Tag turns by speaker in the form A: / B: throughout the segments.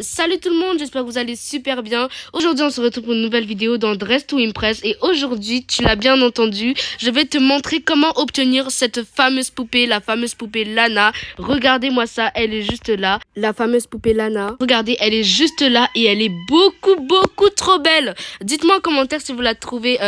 A: Salut tout le monde, j'espère que vous allez super bien. Aujourd'hui on se retrouve pour une nouvelle vidéo dans Dress to Impress. Et aujourd'hui, tu l'as bien entendu, je vais te montrer comment obtenir cette fameuse poupée, la fameuse poupée Lana. Regardez-moi ça, elle est juste là, la fameuse poupée Lana. Regardez, elle est juste là et elle est beaucoup trop belle. Dites-moi en commentaire si vous la trouvez,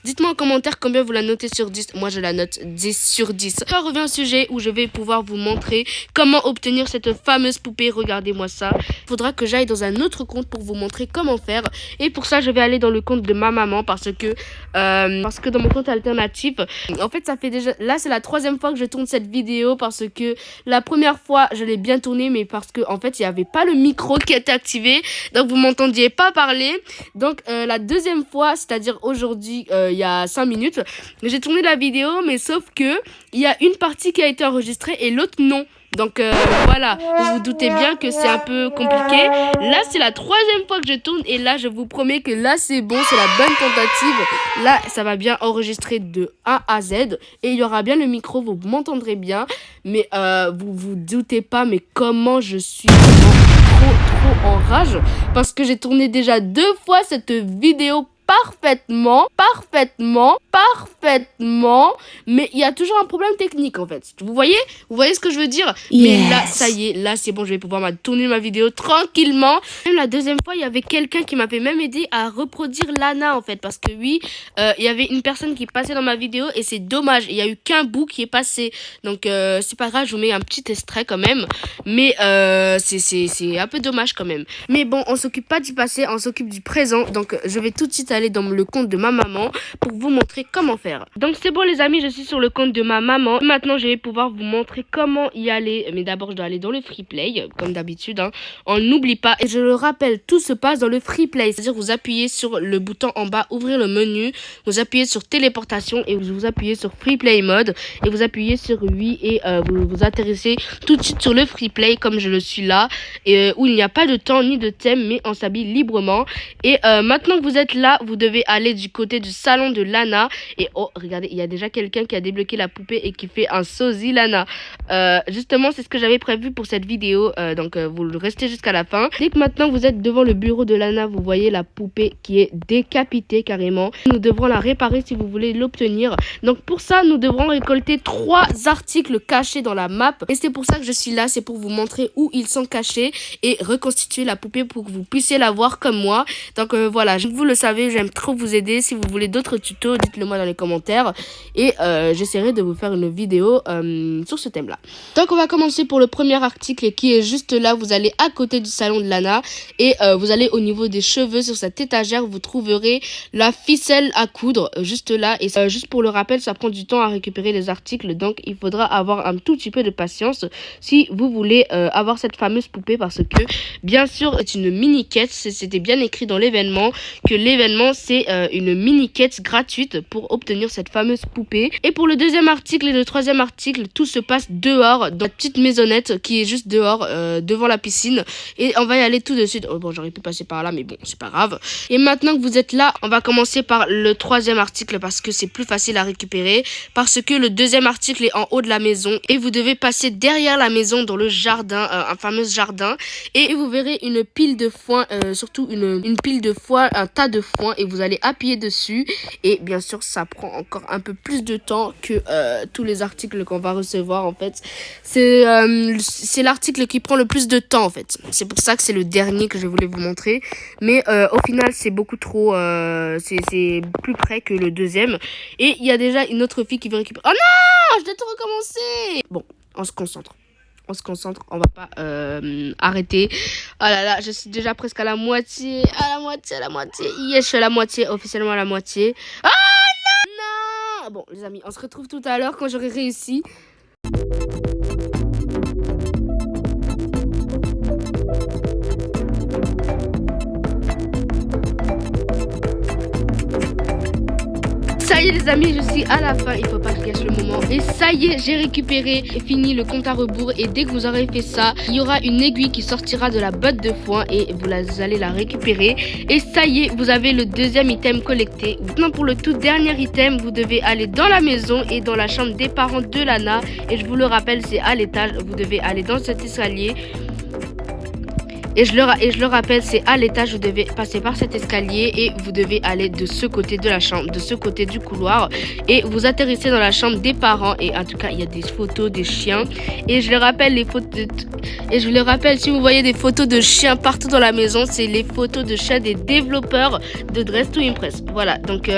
A: dites-moi en commentaire combien vous la notez sur 10. Moi je la note 10 sur 10. Ça revient au sujet où je vais pouvoir vous montrer comment obtenir cette fameuse poupée. Regardez-moi ça. Il faudra que j'aille dans un autre compte pour vous montrer comment faire. Et pour ça, je vais aller dans le compte de ma maman parce que dans mon compte alternatif, en fait, ça fait déjà... Là, c'est la troisième fois que je tourne cette vidéo parce que la première fois, je l'ai bien tournée, mais parce que en fait, il n'y avait pas le micro qui était activé. Donc, vous m'entendiez pas parler. Donc, la deuxième fois, c'est-à-dire aujourd'hui, il y a 5 minutes, j'ai tourné la vidéo, mais sauf que il y a une partie qui a été enregistrée et l'autre non. Donc voilà, vous vous doutez bien que c'est un peu compliqué. Là, c'est la troisième fois que je tourne et là, je vous promets que là, c'est bon, c'est la bonne tentative. Là, ça va bien enregistrer de A à Z et il y aura bien le micro, vous m'entendrez bien. Mais vous vous doutez pas, mais comment je suis trop en rage parce que j'ai tourné déjà 2 fois cette vidéo parfaitement, mais il y a toujours un problème technique en fait. Vous voyez ce que je veux dire?
B: Yes.
A: Mais là, ça y est, là c'est bon, je vais pouvoir tourner ma vidéo tranquillement. Même la deuxième fois, il y avait quelqu'un qui m'avait même aidé à reproduire Lana en fait, parce que oui, il y avait une personne qui passait dans ma vidéo et c'est dommage, il y a eu qu'un bout qui est passé. Donc c'est pas grave, je vous mets un petit extrait quand même, mais c'est un peu dommage quand même. Mais bon, on s'occupe pas du passé, on s'occupe du présent. Donc je vais tout de suite aller dans le compte de ma maman pour vous montrer comment faire. Donc c'est bon les amis, je suis sur le compte de ma maman. Maintenant je vais pouvoir vous montrer comment y aller. Mais d'abord je dois aller dans le free play comme d'habitude, hein. On n'oublie pas, et je le rappelle, tout se passe dans le free play. C'est-à-dire vous appuyez sur le bouton en bas, ouvrir le menu, vous appuyez sur téléportation et vous appuyez sur free play mode et vous appuyez sur oui et vous atterrissez tout de suite sur le free play comme je le suis là, et où il n'y a pas de temps ni de thème, mais on s'habille librement. Et maintenant que vous êtes là, vous devez aller du côté du salon de Lana. Et oh, regardez, il y a déjà quelqu'un qui a débloqué la poupée et qui fait un sosie Lana. Justement, c'est ce que j'avais prévu pour cette vidéo. Donc, vous restez jusqu'à la fin. Dès que maintenant vous êtes devant le bureau de Lana, vous voyez la poupée qui est décapitée carrément. Nous devrons la réparer si vous voulez l'obtenir. Donc, pour ça, nous devrons récolter 3 articles cachés dans la map. Et c'est pour ça que je suis là. C'est pour vous montrer où ils sont cachés et reconstituer la poupée pour que vous puissiez la voir comme moi. Donc, voilà, vous le savez, j'aime trop vous aider. Si vous voulez d'autres tutos, dites-le moi dans les commentaires et j'essaierai de vous faire une vidéo sur ce thème là. Donc on va commencer pour le premier article qui est juste là. Vous allez à côté du salon de Lana et vous allez au niveau des cheveux. Sur cette étagère vous trouverez la ficelle à coudre juste là. Et juste pour le rappel, ça prend du temps à récupérer les articles, donc il faudra avoir un tout petit peu de patience si vous voulez avoir cette fameuse poupée, parce que bien sûr c'est une mini quête. C'était bien écrit dans l'événement que l'événement c'est une mini quête gratuite pour obtenir cette fameuse poupée. Et pour le deuxième article et le troisième article, tout se passe dehors dans la petite maisonnette qui est juste dehors devant la piscine, et on va y aller tout de suite. Oh, bon, j'aurais pu passer par là mais bon, c'est pas grave. Et maintenant que vous êtes là, on va commencer par le troisième article parce que c'est plus facile à récupérer, parce que le deuxième article est en haut de la maison et vous devez passer derrière la maison dans le jardin, un fameux jardin, et vous verrez une pile de foin, surtout une pile de foin, un tas de foin, et vous allez appuyer dessus. Et bien sûr ça prend encore un peu plus de temps que tous les articles qu'on va recevoir. En fait c'est l'article qui prend le plus de temps en fait. C'est pour ça que c'est le dernier que je voulais vous montrer, mais au final c'est beaucoup trop c'est plus près que le deuxième. Et il y a déjà une autre fille qui veut récupérer. Oh non, je dois tout recommencer. Bon, on se concentre, on va pas arrêter. Oh là là, je suis déjà presque à la moitié. Yes, je suis à la moitié, officiellement à la moitié. Ah non. Bon les amis, on se retrouve tout à l'heure quand j'aurai réussi. Ça y est les amis, je suis à la fin, il faut pas que je gâche le moment. Et ça y est, j'ai récupéré et fini le compte à rebours. Et dès que vous aurez fait ça, il y aura une aiguille qui sortira de la botte de foin et vous allez la récupérer. Et ça y est, vous avez le deuxième item collecté. Maintenant pour le tout dernier item, vous devez aller dans la maison et dans la chambre des parents de Lana. Et je vous le rappelle, c'est à l'étage, vous devez aller dans cet escalier. Et je le rappelle, c'est à l'étage, vous devez passer par cet escalier et vous devez aller de ce côté de la chambre, de ce côté du couloir. Et vous atterrissez dans la chambre des parents. Et en tout cas, il y a des photos des chiens. Et je le rappelle, si vous voyez des photos de chiens partout dans la maison, c'est les photos de chiens des développeurs de Dress to Impress. Voilà, donc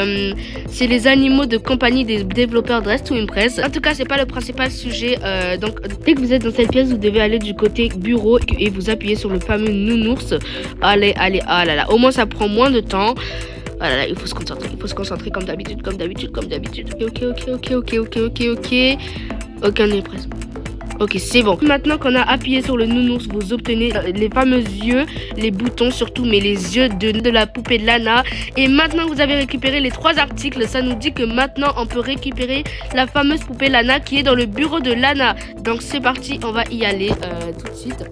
A: c'est les animaux de compagnie des développeurs Dress to Impress. En tout cas, c'est pas le principal sujet. Donc, dès que vous êtes dans cette pièce, vous devez aller du côté bureau et vous appuyez sur le fameux nounours. Allez, ah là là, au moins ça prend moins de temps. Ah là là, il faut se concentrer comme d'habitude. Ok. Ok, on est presque. Ok, c'est bon. Maintenant qu'on a appuyé sur le nounours, vous obtenez les fameux yeux, les boutons surtout, mais les yeux de la poupée de Lana. Et maintenant que vous avez récupéré les 3 articles, ça nous dit que maintenant on peut récupérer la fameuse poupée Lana qui est dans le bureau de Lana. Donc c'est parti, on va y aller tout de suite.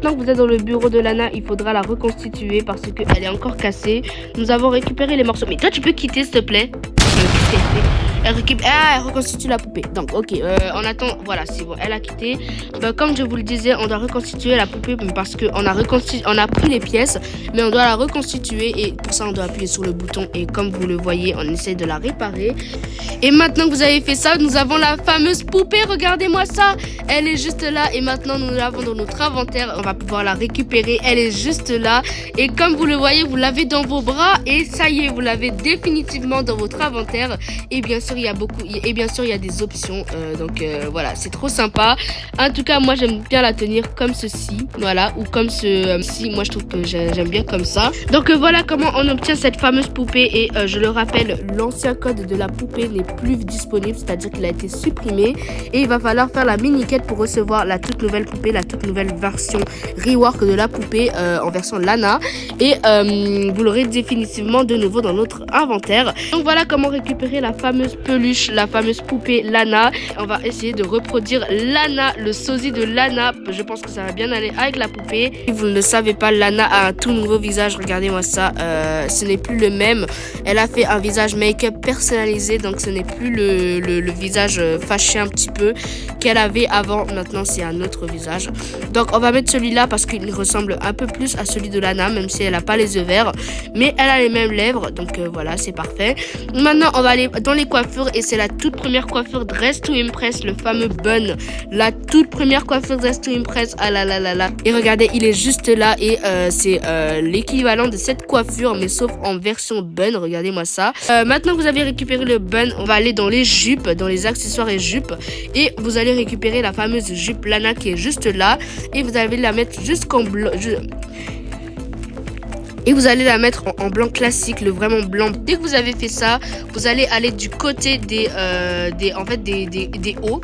A: Maintenant que vous êtes dans le bureau de Lana, il faudra la reconstituer parce qu'elle est encore cassée. Nous avons récupéré les morceaux. Mais toi, tu peux quitter, s'il te plaît? Qu'est-ce qu'elle fait? Elle reconstitue la poupée. Donc, ok, on attend. Voilà, c'est bon, elle a quitté. Comme je vous le disais, on doit reconstituer la poupée parce qu'on a pris les pièces, mais on doit la reconstituer. Et pour ça, on doit appuyer sur le bouton. Et comme vous le voyez, on essaie de la réparer. Et maintenant que vous avez fait ça, nous avons la fameuse poupée. Regardez-moi ça. Elle est juste là. Et maintenant, nous l'avons dans notre inventaire. On va pouvoir la récupérer. Elle est juste là. Et comme vous le voyez, vous l'avez dans vos bras. Et ça y est, vous l'avez définitivement dans votre inventaire. Et bien sûr, il y a des options. Voilà, c'est trop sympa. En tout cas, moi, j'aime bien la tenir comme ceci. Voilà, ou comme ceci. Moi, je trouve que j'aime bien comme ça. Donc, voilà comment on obtient cette fameuse poupée. Et je le rappelle, l'ancien code de la poupée n'est plus disponible. C'est-à-dire qu'il a été supprimé. Et il va falloir faire la mini-quête pour recevoir la toute nouvelle poupée, la toute nouvelle version rework de la poupée en version Lana. Et vous l'aurez définitivement de nouveau dans notre inventaire. Donc, voilà comment récupérer la fameuse peluche, la fameuse poupée Lana. On va essayer de reproduire Lana, le sosie de Lana. Je pense que ça va bien aller avec la poupée. Si vous ne le savez pas, Lana a un tout nouveau visage. Regardez-moi ça. Ce n'est plus le même. Elle a fait un visage make-up personnalisé. Donc ce n'est plus le visage fâché un petit peu qu'elle avait avant. Maintenant, c'est un autre visage. Donc on va mettre celui-là parce qu'il ressemble un peu plus à celui de Lana, même si elle n'a pas les yeux verts. Mais elle a les mêmes lèvres. Donc voilà, c'est parfait. Maintenant, on va aller dans les coiffures et c'est la toute première coiffure Dress to Impress, le fameux bun. La toute première coiffure Dress to Impress. Ah là là là là. Et regardez, il est juste là et c'est l'équivalent de cette coiffure mais sauf en version bun. Regardez-moi ça. Maintenant que vous avez récupéré le bun, on va aller dans les jupes, dans les accessoires et jupes et vous allez récupérer la fameuse jupe Lana qui est juste là et vous allez la mettre jusqu'en blanc. Et vous allez la mettre en blanc classique, le vraiment blanc. Dès que vous avez fait ça, vous allez aller du côté des hauts.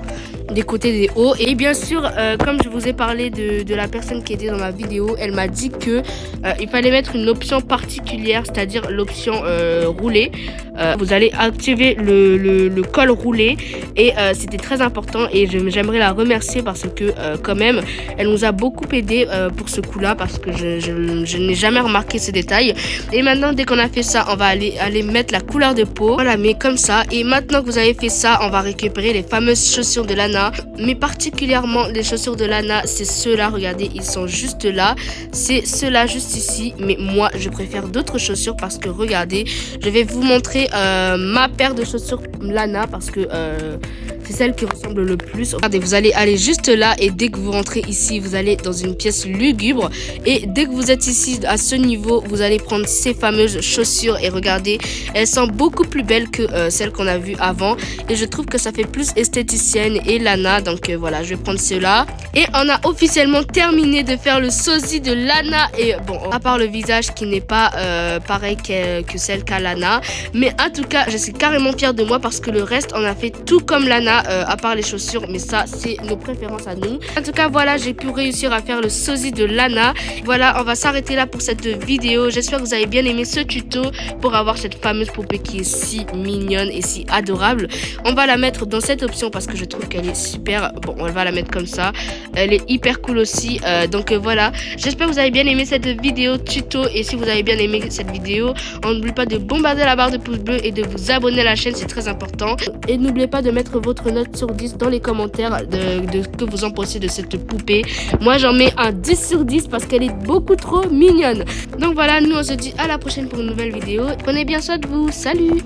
A: Des côtés des hauts. Et bien sûr, comme je vous ai parlé de la personne qui était dans ma vidéo, elle m'a dit que il fallait mettre une option particulière, c'est-à-dire l'option roulé. Vous allez activer le col roulé et c'était très important et j'aimerais la remercier parce que quand même, elle nous a beaucoup aidé pour ce coup-là parce que je n'ai jamais remarqué ces détails. Et maintenant, dès qu'on a fait ça, on va aller mettre la couleur de peau. Voilà, mais comme ça. Et maintenant que vous avez fait ça, on va récupérer les fameuses chaussures de Lana. Mais particulièrement les chaussures de Lana, c'est ceux-là. Regardez, ils sont juste là. C'est ceux-là juste ici. Mais moi, je préfère d'autres chaussures parce que regardez, je vais vous montrer ma paire de chaussures Lana parce que c'est celle qui ressemble le plus. Regardez, vous allez aller juste là et dès que vous rentrez ici, vous allez dans une pièce lugubre et dès que vous êtes ici à ce niveau, vous allez prendre ces fameuses chaussures et regardez, elles sont beaucoup plus belles que celles qu'on a vues avant et je trouve que ça fait plus esthéticienne et Lana. Donc voilà, je vais prendre ceux-là et on a officiellement terminé de faire le sosie de Lana et bon, à part le visage qui n'est pas pareil que celle qu'a Lana, mais en tout cas, je suis carrément fière de moi parce que le reste, on a fait tout comme Lana. à part les chaussures, mais ça c'est nos préférences à nous. En tout cas voilà, j'ai pu réussir à faire le sosie de Lana. Voilà, on va s'arrêter là pour cette vidéo. J'espère que vous avez bien aimé ce tuto pour avoir cette fameuse poupée qui est si mignonne et si adorable. On va la mettre dans cette option parce que je trouve qu'elle est super. Bon, on va la mettre comme ça. Elle est hyper cool aussi. Donc voilà, j'espère que vous avez bien aimé cette vidéo tuto. Et si vous avez bien aimé cette vidéo, n'oubliez pas de bombarder la barre de pouce bleu et de vous abonner à la chaîne, c'est très important. Et n'oubliez pas de mettre votre note sur 10 dans les commentaires de que vous en pensez de cette poupée. Moi j'en mets un 10 sur 10 parce qu'elle est beaucoup trop mignonne. Donc voilà, nous on se dit à la prochaine pour une nouvelle vidéo. Prenez bien soin de vous, salut.